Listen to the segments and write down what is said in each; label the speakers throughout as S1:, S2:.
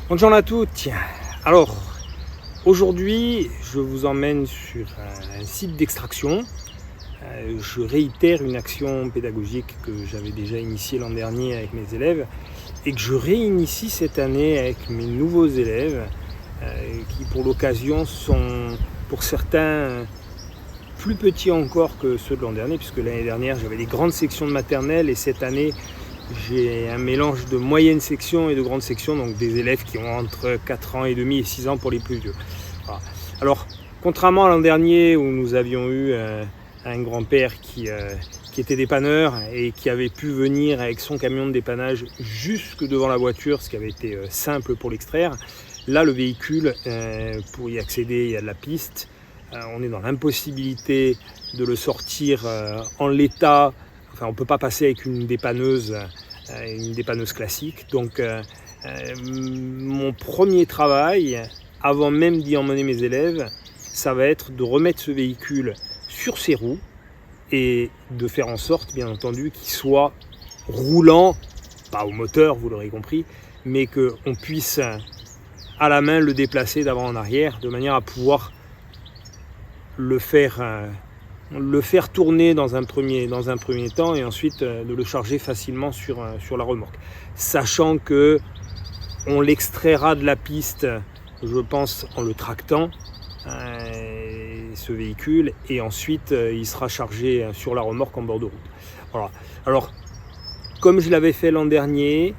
S1: Bonjour à tous. Alors, aujourd'hui, je vous emmène sur un site d'extraction. Je réitère une action pédagogique que j'avais déjà initiée l'an dernier avec mes élèves et que je réinitie cette année avec mes nouveaux élèves qui, pour l'occasion, sont pour certains plus petits encore que ceux de l'an dernier, puisque l'année dernière, j'avais des grandes sections de maternelle et cette année, j'ai un mélange de moyenne section et de grande section, donc des élèves qui ont entre 4 ans et demi et 6 ans pour les plus vieux. Voilà. Alors, contrairement à l'an dernier où nous avions eu un grand-père qui était dépanneur et qui avait pu venir avec son camion de dépannage jusque devant la voiture, ce qui avait été simple pour l'extraire, là le véhicule, pour y accéder, il y a de la piste. On est dans l'impossibilité de le sortir en l'état. Enfin, on ne peut pas passer avec une dépanneuse classique. Donc, mon premier travail, avant même d'y emmener mes élèves, ça va être de remettre ce véhicule sur ses roues et de faire en sorte, bien entendu, qu'il soit roulant, pas au moteur, vous l'aurez compris, mais qu'on puisse à la main le déplacer d'avant en arrière, de manière à pouvoir le faire tourner dans un premier temps et ensuite de le charger facilement sur la remorque. Sachant que on l'extraira de la piste, je pense, en le tractant, ce véhicule, et ensuite il sera chargé sur la remorque en bord de route. Voilà. Alors, comme je l'avais fait l'an dernier,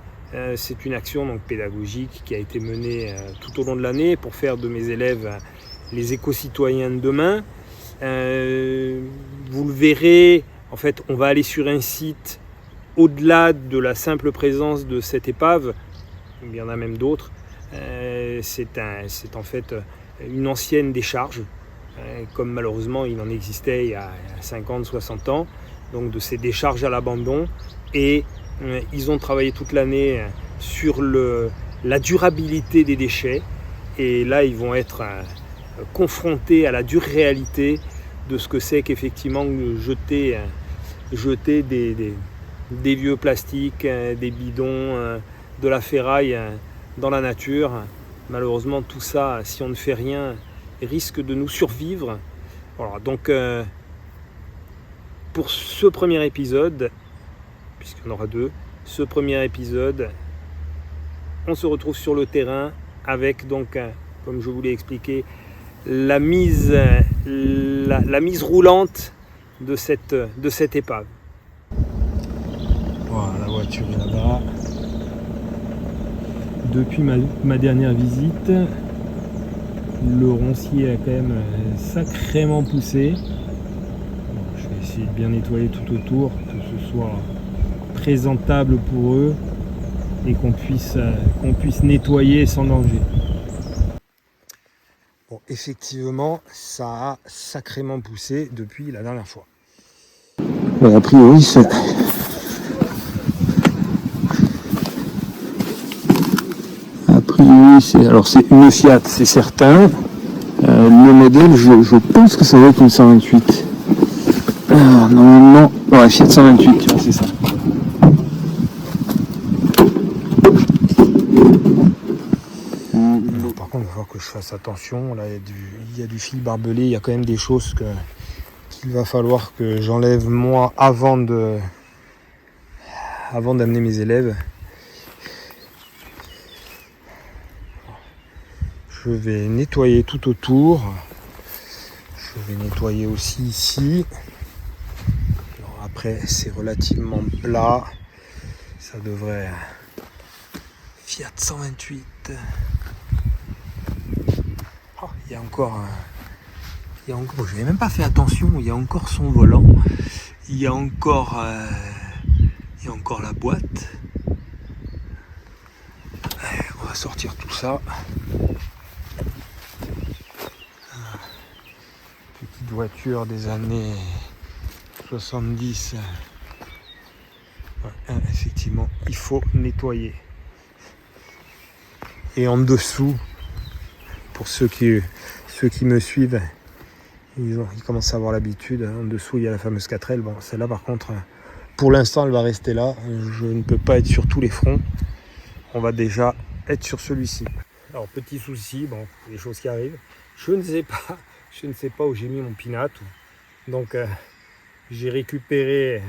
S1: c'est une action donc pédagogique qui a été menée tout au long de l'année pour faire de mes élèves les éco-citoyens de demain. Vous le verrez, en fait, on va aller sur un site au-delà de la simple présence de cette épave. Il y en a même d'autres. C'est en fait une ancienne décharge, comme malheureusement il en existait il y a 50, 60 ans, donc de ces décharges à l'abandon. Et ils ont travaillé toute l'année sur la durabilité des déchets. Et là, ils vont être confrontés à la dure réalité de ce que c'est qu'effectivement jeter des vieux plastiques, des bidons, de la ferraille dans la nature. Malheureusement, tout ça, si on ne fait rien, risque de nous survivre. Voilà, donc pour ce premier épisode, puisqu'il y en aura deux, ce premier épisode, on se retrouve sur le terrain avec donc, comme je vous l'ai expliqué, la mise roulante de cette épave. Voilà, la voiture est là-bas. Depuis ma dernière visite, le roncier a quand même sacrément poussé. Bon, je vais essayer de bien nettoyer tout autour, que ce soit présentable pour eux et qu'on puisse nettoyer sans danger. Bon, effectivement, ça a sacrément poussé depuis la dernière fois.
S2: A priori, c'est une Fiat, c'est certain. Le modèle, je pense que ça va être une 128. Alors, normalement, ouais, Fiat 128, tu vois, c'est ça.
S1: Par contre, il va falloir que je fasse attention. Là, il y a du fil barbelé, il y a quand même des choses qu'il va falloir que j'enlève moi avant d'amener mes élèves. Je vais nettoyer tout autour. Je vais nettoyer aussi ici. Alors après, c'est relativement plat. Ça devrait... Fiat 128. Oh, il y a encore... Bon, je n'ai même pas fait attention. Il y a encore son volant. Il y a encore la boîte. On va sortir tout ça. Petite voiture des années 70. Ouais, effectivement, il faut nettoyer. Et en dessous, pour ceux qui me suivent, ils commencent à avoir l'habitude. En dessous, il y a la fameuse 4L. Bon, celle-là, par contre, pour l'instant, elle va rester là. Je ne peux pas être sur tous les fronts. On va déjà être sur celui-ci. Alors petit souci, bon, des choses qui arrivent. Je ne sais pas où j'ai mis mon pinat. Donc j'ai récupéré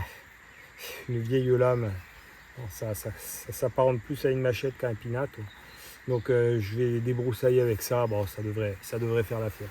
S1: une vieille lame. Bon, ça s'apparente plus à une machette qu'à un pinat. Donc je vais débroussailler avec ça. Bon, ça devrait faire l'affaire.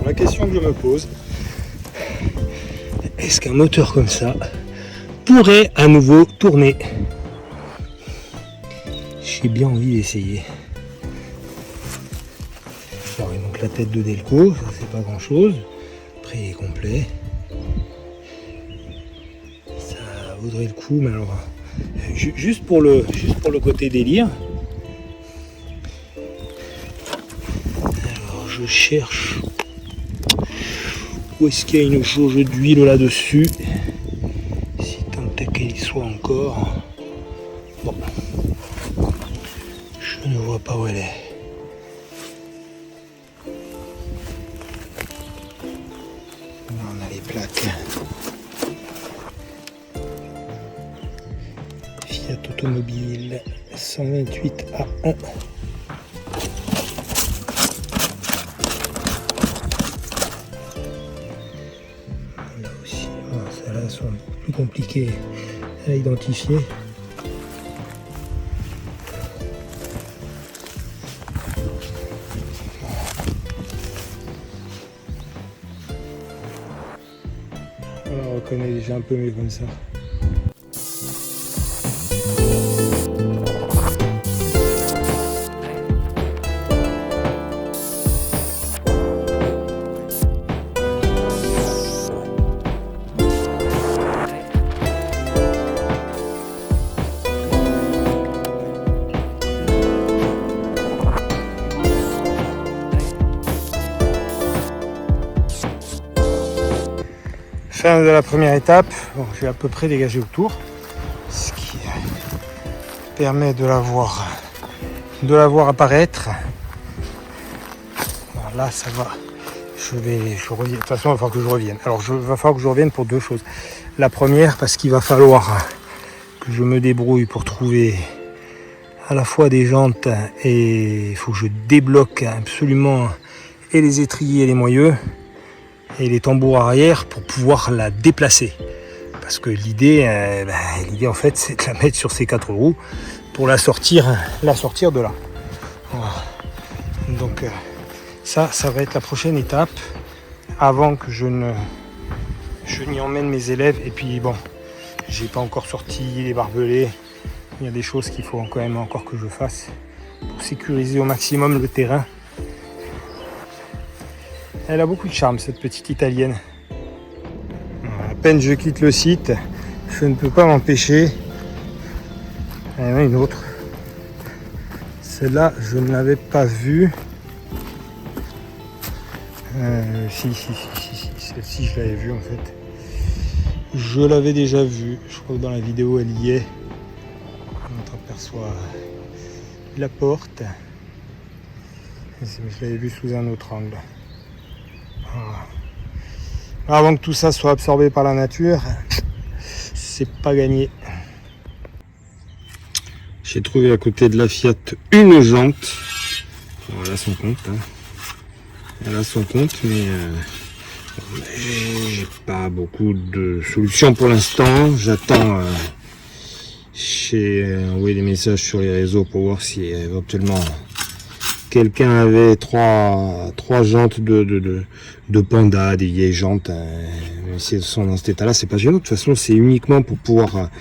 S1: La question que je me pose, est-ce qu'un moteur comme ça pourrait à nouveau tourner? J'ai bien envie d'essayer. Alors, donc la tête de Delco, ça c'est pas grand chose. Après il est complet. Ça vaudrait le coup, mais alors juste pour le côté délire. Alors je cherche. Où est-ce qu'il y a une jauge d'huile là-dessus? Si tant est qu'elle y soit encore. Bon. Je ne vois pas où elle est. Là, on a les plaques. Fiat Automobile 128 A1. Celles-là sont plus compliquées à identifier. On reconnaît déjà un peu mieux comme ça. Fin de la première étape, bon, j'ai à peu près dégagé le tour, ce qui permet de la voir apparaître. Bon, là ça va, je reviens. De toute façon il va falloir que je revienne. Alors il va falloir que je revienne pour deux choses. La première, parce qu'il va falloir que je me débrouille pour trouver à la fois des jantes et il faut que je débloque absolument et les étriers et les moyeux et les tambours arrière pour pouvoir la déplacer. Parce que l'idée en fait c'est de la mettre sur ces quatre roues pour la sortir de là. Voilà. Donc ça va être la prochaine étape avant que je n'y emmène mes élèves. Et puis bon, j'ai pas encore sorti les barbelés. Il y a des choses qu'il faut quand même encore que je fasse pour sécuriser au maximum le terrain. Elle a beaucoup de charme, cette petite italienne. À peine je quitte le site, je ne peux pas m'empêcher Il y en a une autre. Celle-là, je ne l'avais pas vue. Si, celle-ci, je l'avais vue en fait. Je l'avais déjà vue. Je crois que dans la vidéo, elle y est. On aperçoit la porte. Je l'avais vue sous un autre angle. Voilà. Avant que tout ça soit absorbé par la nature, c'est pas gagné. J'ai trouvé à côté de la Fiat une jante. Bon, elle a son compte. Hein. Elle a son compte, mais j'ai pas beaucoup de solutions pour l'instant. J'attends. J'ai envoyé des messages sur les réseaux pour voir si éventuellement quelqu'un avait trois jantes de Panda, des vieilles jantes. Même si elles sont dans cet état-là, c'est pas gênant. De toute façon, c'est uniquement pour pouvoir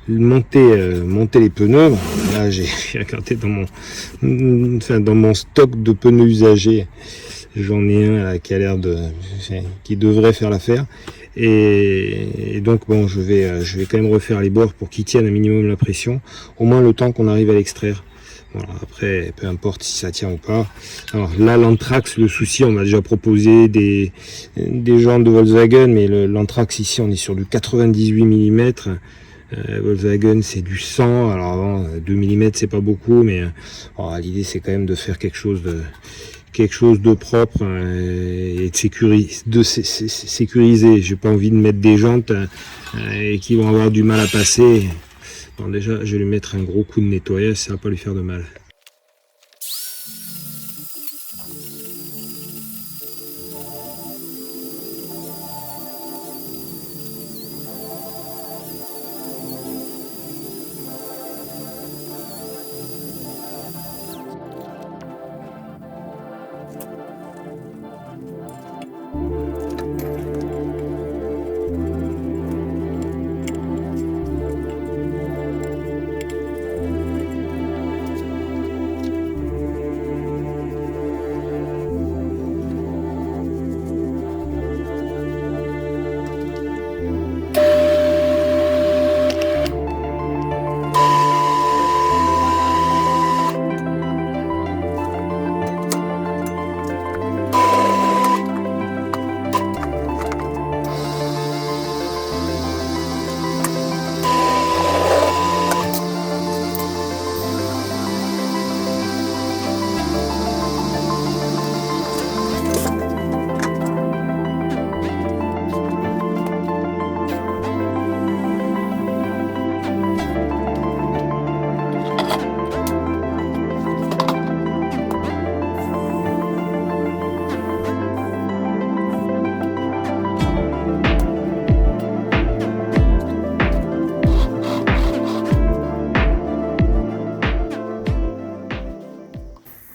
S1: monter les pneus. Là, j'ai regardé dans mon stock de pneus usagés. J'en ai un là, qui devrait faire l'affaire. Et donc bon, je vais quand même refaire les bords pour qu'ils tiennent un minimum la pression, au moins le temps qu'on arrive à l'extraire. Voilà, après, peu importe si ça tient ou pas. Alors là, l'Anthrax, le souci, on m'a déjà proposé des jantes de Volkswagen, mais l'Anthrax ici, on est sur du 98 mm. Volkswagen, c'est du 100. Alors avant, 2 mm, c'est pas beaucoup, mais l'idée, c'est quand même de faire quelque chose de propre et de sécuriser. J'ai pas envie de mettre des jantes et qui vont avoir du mal à passer. Bon, déjà, je vais lui mettre un gros coup de nettoyage, ça va pas lui faire de mal.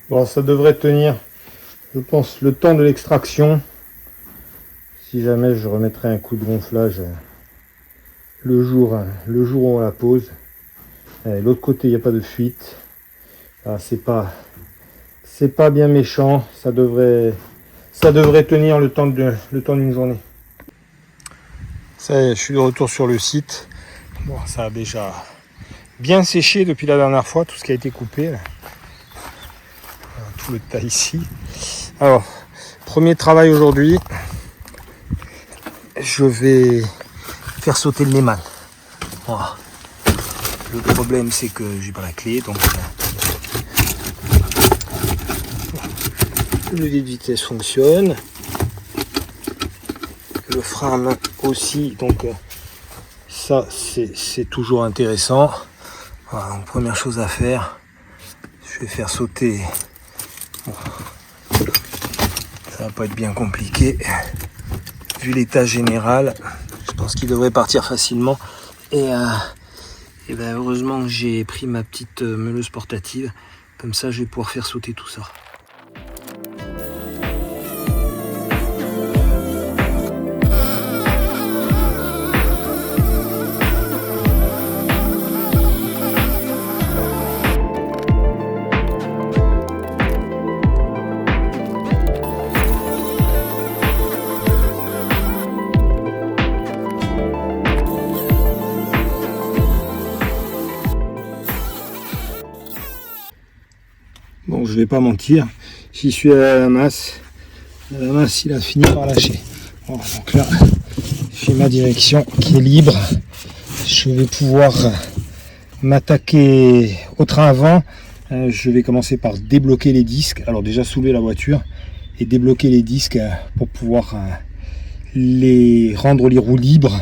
S1: Bon, ça devrait tenir, je pense, le temps de l'extraction. Si jamais je remettrai un coup de gonflage le jour où on la pose. L'autre côté, il n'y a pas de fuite. C'est pas bien méchant. Ça devrait tenir le temps d'une journée. Ça y est, je suis de retour sur le site. Bon, ça a déjà bien séché depuis la dernière fois, tout ce qui a été coupé. Là. Tout le tas ici. Alors, premier travail aujourd'hui, je vais faire sauter le Neyman. Voilà. Le problème, c'est que j'ai pas la clé, donc le levier de vitesse fonctionne, le frein à main aussi, donc ça c'est toujours intéressant. Voilà, donc première chose à faire, je vais faire sauter. Bon, ça va pas être bien compliqué vu l'état général. Je pense qu'il devrait partir facilement et ben heureusement que j'ai pris ma petite meuleuse portative, comme ça je vais pouvoir faire sauter tout ça. Bon, je vais pas mentir, j'y suis allé à la masse. La masse, il a fini par lâcher. Bon, donc là, j'ai ma direction qui est libre. Je vais pouvoir m'attaquer au train avant. Je vais commencer par débloquer les disques. Alors déjà soulever la voiture et débloquer les disques pour pouvoir rendre les roues libres.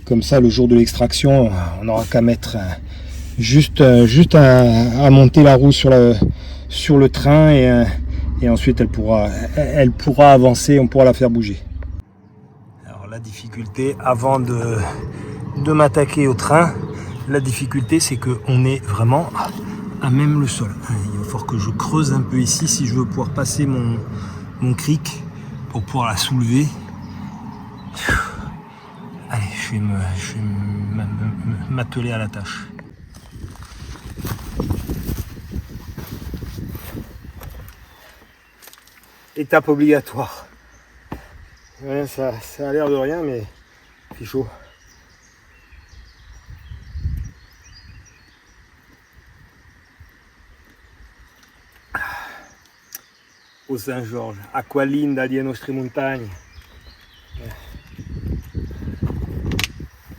S1: Comme ça, le jour de l'extraction, on n'aura qu'à mettre juste à monter la roue sur le train et ensuite elle pourra avancer, on pourra la faire bouger. Alors la difficulté avant de m'attaquer au train, la difficulté c'est qu'on est vraiment à même le sol. Il va falloir que je creuse un peu ici si je veux pouvoir passer mon cric pour pouvoir la soulever. Allez, je vais m'atteler à la tâche. Étape obligatoire. Ouais, ça a l'air de rien, mais c'est chaud. Au Saint-Georges, acqua linda di nostre montagne.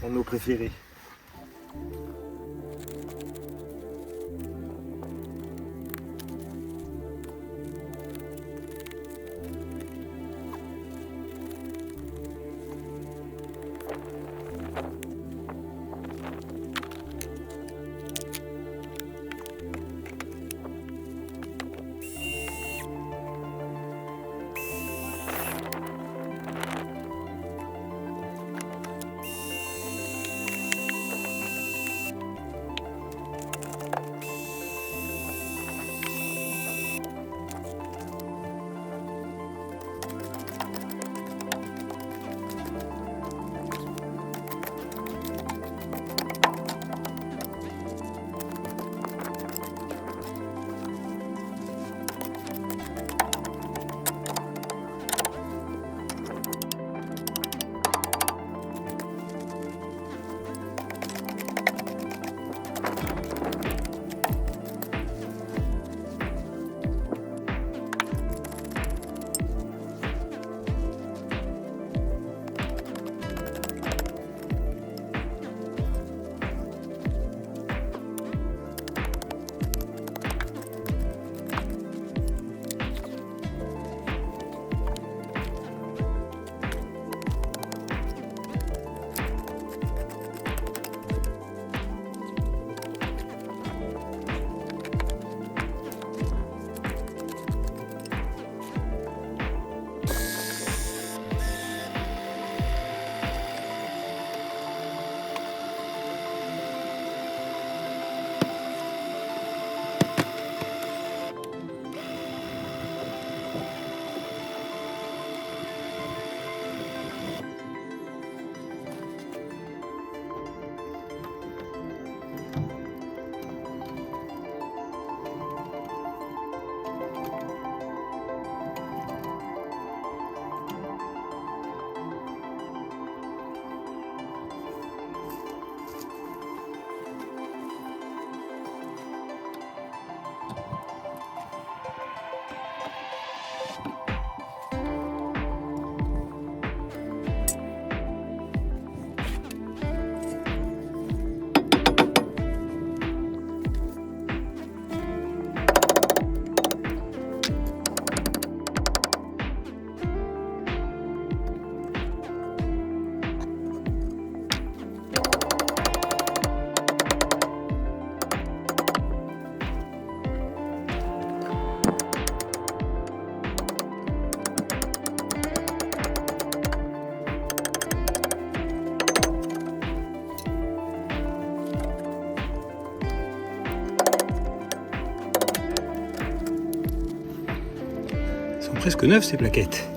S1: Mon eau préférée. Presque neuves ces plaquettes.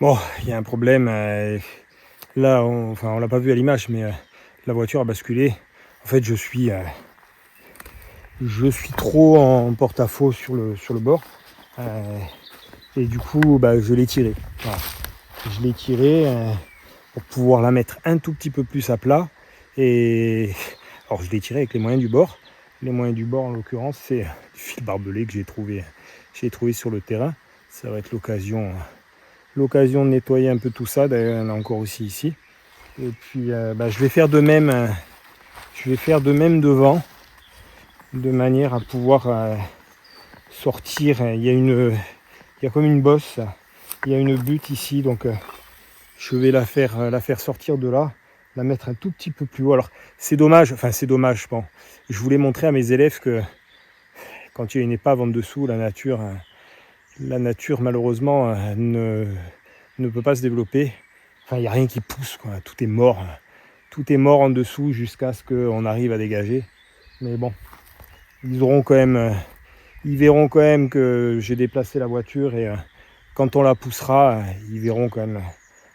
S1: Bon, il y a un problème. Là, on l'a pas vu à l'image, mais la voiture a basculé. En fait, je suis trop en porte-à-faux sur le bord. Et du coup, je l'ai tiré. Voilà. Je l'ai tiré pour pouvoir la mettre un tout petit peu plus à plat. Et alors, je l'ai tiré avec les moyens du bord. Les moyens du bord, en l'occurrence, c'est du fil barbelé que j'ai trouvé sur le terrain. Ça va être l'occasion de nettoyer un peu tout ça. D'ailleurs, il y en a encore aussi ici. Et puis, je vais faire de même. Je vais faire de même devant, de manière à pouvoir sortir. Il y a comme une bosse. Il y a une butte ici, donc je vais la faire sortir de là, la mettre un tout petit peu plus haut. Alors c'est dommage, bon. Je voulais montrer à mes élèves que quand il y a une épave en dessous, la nature malheureusement ne peut pas se développer. Enfin, il n'y a rien qui pousse, quoi. Tout est mort. Tout est mort en dessous jusqu'à ce qu'on arrive à dégager. Mais bon, ils verront quand même que j'ai déplacé la voiture et quand on la poussera, ils verront quand même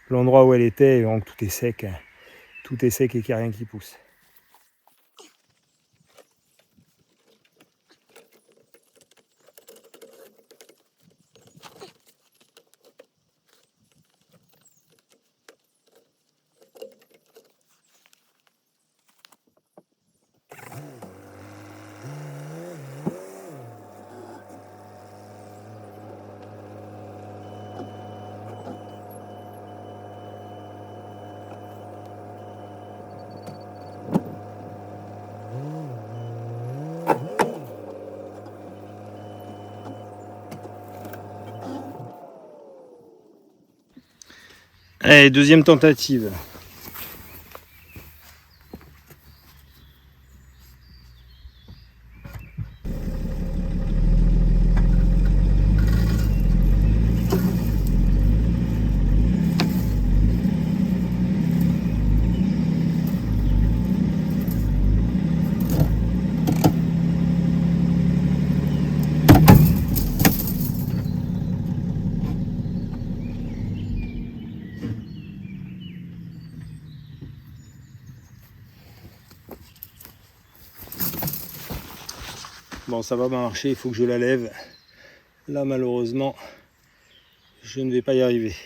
S1: l'endroit où elle était, et donc tout est sec et qu'il n'y a rien qui pousse. Allez, deuxième tentative. Bon, ça va marcher, il faut que je la lève. Là, malheureusement, je ne vais pas y arriver.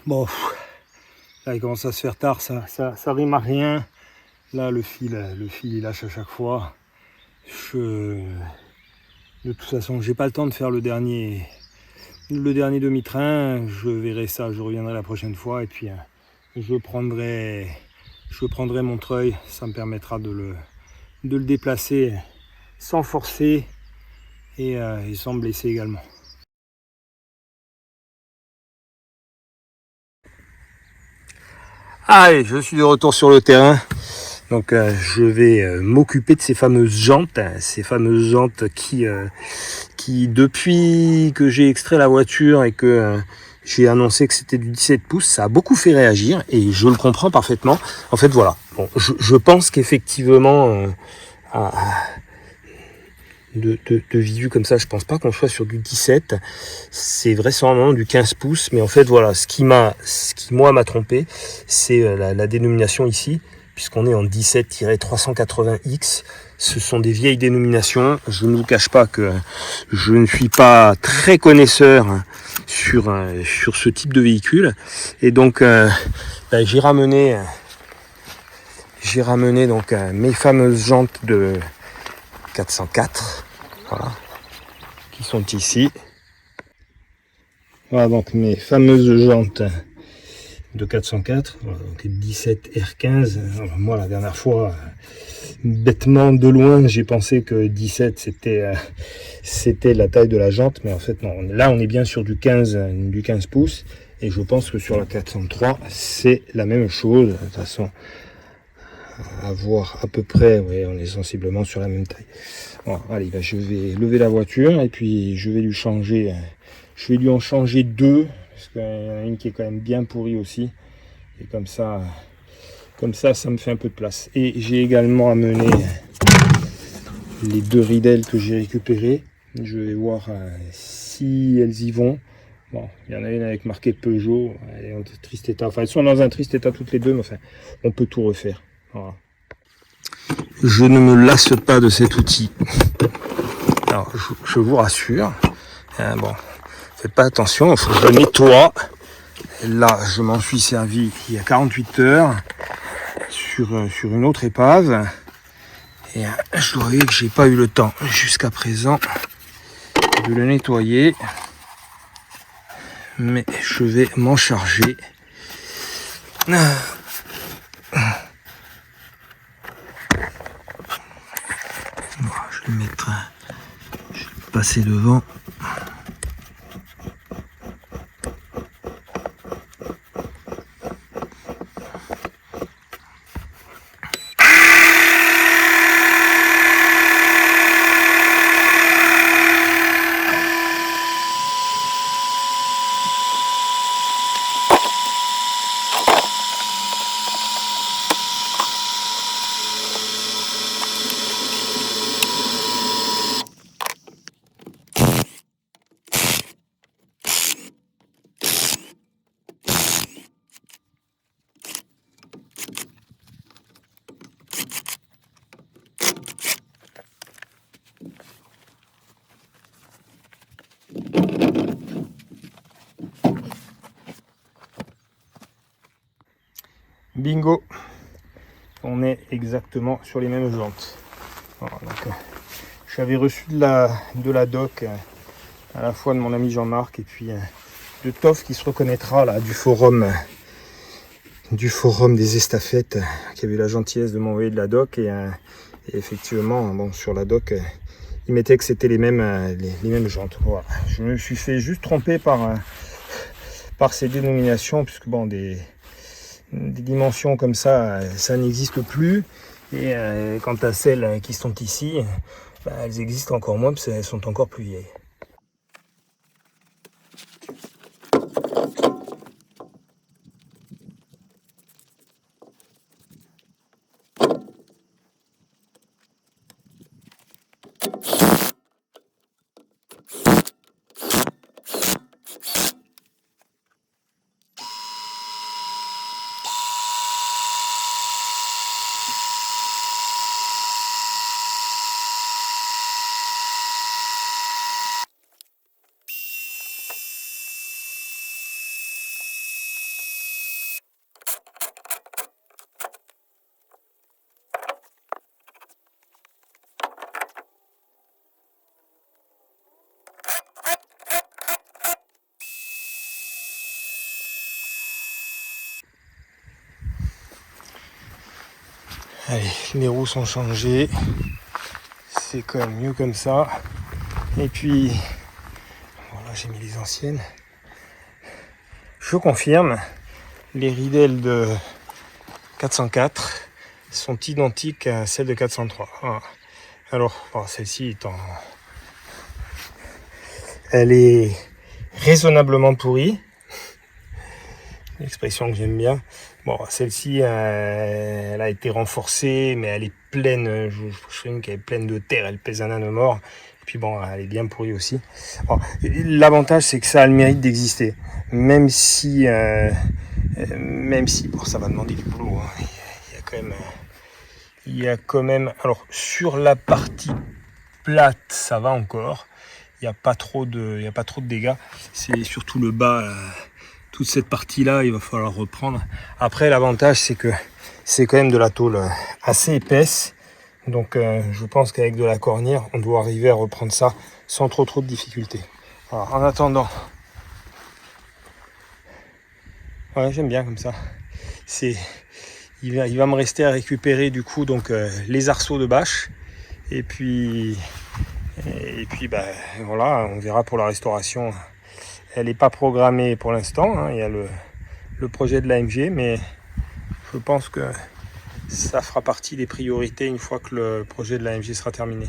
S1: Bon, là il commence à se faire tard, ça rime à rien. Là le fil il lâche à chaque fois. De toute façon, j'ai pas le temps de faire le dernier demi-train. Je verrai ça, je reviendrai la prochaine fois et puis je prendrai mon treuil. Ça me permettra de le déplacer sans forcer et sans me blesser également. Allez, je suis de retour sur le terrain. Donc je vais m'occuper de ces fameuses jantes qui depuis que j'ai extrait la voiture et que j'ai annoncé que c'était du 17 pouces, ça a beaucoup fait réagir et je le comprends parfaitement. En fait voilà, bon, je pense qu'effectivement de visu comme ça, je pense pas qu'on soit sur du 17. C'est vraisemblablement du 15 pouces, mais en fait voilà, ce qui m'a trompé, c'est la dénomination ici, puisqu'on est en 17-380X. Ce sont des vieilles dénominations. Je ne vous cache pas que je ne suis pas très connaisseur sur ce type de véhicule, et donc j'ai ramené donc mes fameuses jantes de 404, voilà, qui sont ici. Voilà donc mes fameuses jantes de 404, voilà, donc 17 R15. Alors, moi la dernière fois, bêtement de loin, j'ai pensé que 17 c'était la taille de la jante, mais en fait non. Là on est bien sur du 15 pouces, et je pense que sur la 403 c'est la même chose. De toute façon, à voir à peu près, ouais, on est sensiblement sur la même taille. Bon, allez, bah, je vais lever la voiture et puis je vais lui changer. Je vais lui en changer deux, parce qu'il y en a une qui est quand même bien pourrie aussi. Et comme ça me fait un peu de place. Et j'ai également amené les deux ridelles que j'ai récupérées. Je vais voir si elles y vont. Bon, il y en a une avec marqué Peugeot, elle est en triste état. Enfin, elles sont dans un triste état toutes les deux, mais enfin, on peut tout refaire. Voilà. Je ne me lasse pas de cet outil. Alors, je vous rassure. Bon, faites pas attention, il faut que je le nettoie. Et là, je m'en suis servi il y a 48 heures sur une autre épave. Et je dois avouer que j'ai pas eu le temps jusqu'à présent de le nettoyer. Mais je vais m'en charger. Voilà, je vais le mettre, je vais passer devant. Bingo, on est exactement sur les mêmes jantes. Voilà, donc, j'avais reçu de la doc à la fois de mon ami Jean-Marc et puis de Toff qui se reconnaîtra là du forum des estafettes, qui avait eu la gentillesse de m'envoyer de la doc, et effectivement, bon, sur la doc, il mettait que c'était les mêmes jantes. Voilà. Je me suis fait juste tromper par ces dénominations, puisque bon, des dimensions comme ça n'existe plus. Et quant à celles qui sont ici, bah, elles existent encore moins, parce qu'elles sont encore plus vieilles. Allez, les roues sont changées, c'est quand même mieux comme ça. Et puis, voilà, j'ai mis les anciennes. Je confirme, les ridelles de 404 sont identiques à celles de 403. Voilà. Alors, bon, celle-ci étant... elle est raisonnablement pourrie. L'expression que j'aime bien. Bon, celle-ci, elle a été renforcée, mais elle est pleine. Je fais une qui est pleine de terre, elle pèse un âne mort. Et puis bon, elle est bien pourrie aussi. Bon, l'avantage, c'est que ça a le mérite d'exister. Même si, bon, ça va demander du boulot. Hein. Il y a quand même. Alors, sur la partie plate, ça va encore. Il n'y a pas trop de dégâts. C'est surtout le bas. Toute cette partie-là, il va falloir reprendre. Après, l'avantage, c'est que c'est quand même de la tôle assez épaisse. Donc, je pense qu'avec de la cornière, on doit arriver à reprendre ça sans trop de difficultés. Alors, en attendant Ouais, j'aime bien comme ça. Il va me rester à récupérer du coup donc les arceaux de bâche. Et puis voilà, on verra pour la restauration. Elle n'est pas programmée pour l'instant, hein. Il y a le projet de l'AMG, mais je pense que ça fera partie des priorités une fois que le projet de l'AMG sera terminé.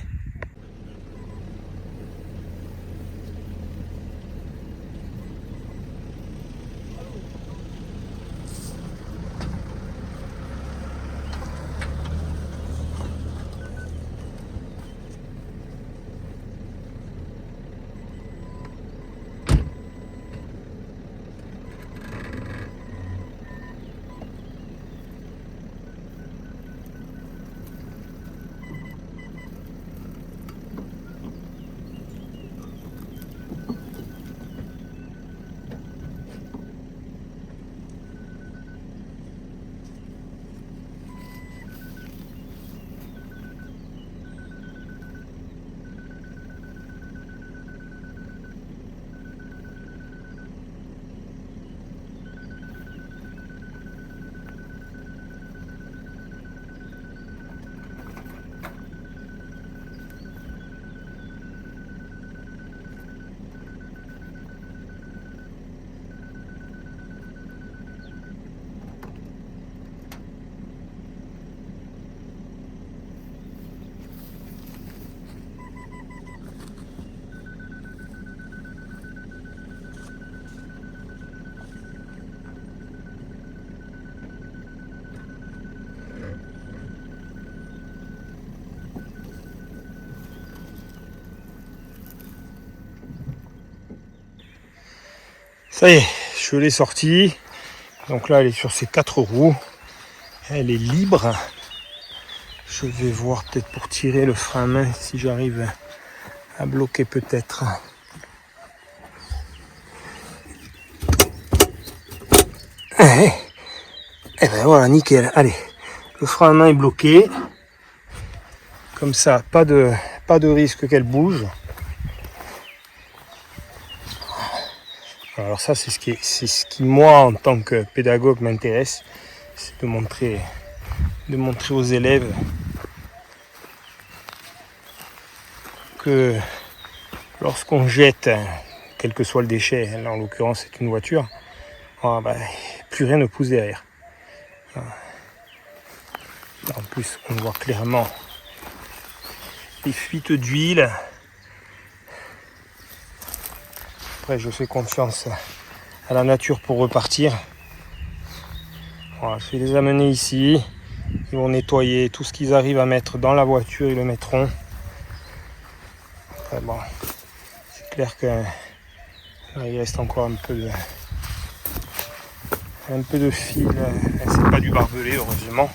S1: Ça y est, je l'ai sortie. Donc là, elle est sur ses 4 roues. Elle est libre. Je vais voir peut-être pour tirer le frein à main si j'arrive à bloquer peut-être. Et ben voilà, nickel. Allez, le frein à main est bloqué. Comme ça, pas de risque qu'elle bouge. Alors ça, c'est ce qui moi, en tant que pédagogue, m'intéresse, c'est de montrer aux élèves que lorsqu'on jette, quel que soit le déchet, là en l'occurrence c'est une voiture, plus rien ne pousse derrière. En plus, on voit clairement les fuites d'huile. Après, je fais confiance à la nature pour repartir. Voilà, je vais les amener ici. Ils vont nettoyer tout ce qu'ils arrivent à mettre dans la voiture, ils le mettront. Après, bon, c'est clair que là, il reste encore un peu de fil. C'est pas du barbelé, heureusement.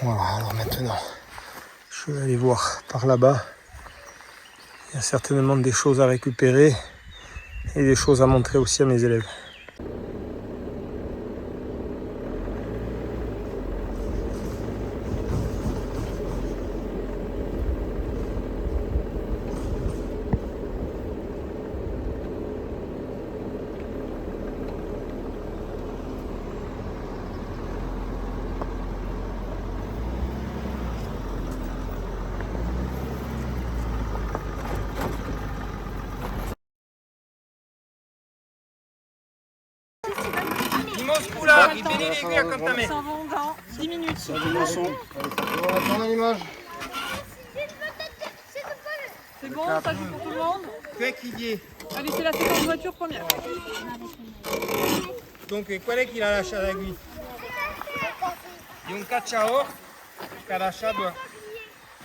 S1: Voilà, alors maintenant, je vais aller voir par là-bas. Il y a certainement des choses à récupérer et des choses à montrer aussi à mes élèves.
S3: Ils s'en vont dans 10 minutes.
S4: On a l'image.
S3: C'est bon, ça joue pour tout le monde. Allez, c'est la séquence voiture première.
S1: Donc, qual è chi la lascia da qui? Di un cacciaor che lascia due.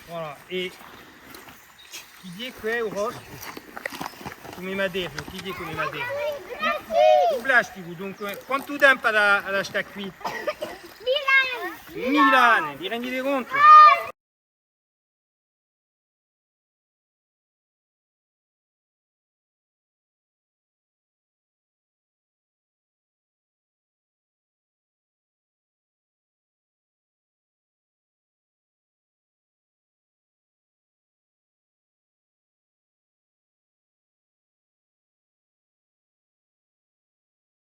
S1: Voilà. E chi dice che è un rosso? Come madeira, chi dice come madeira? Un plastico, dunque, quanto tempo da lasciare qui? 1000 anni, ti rendi conto?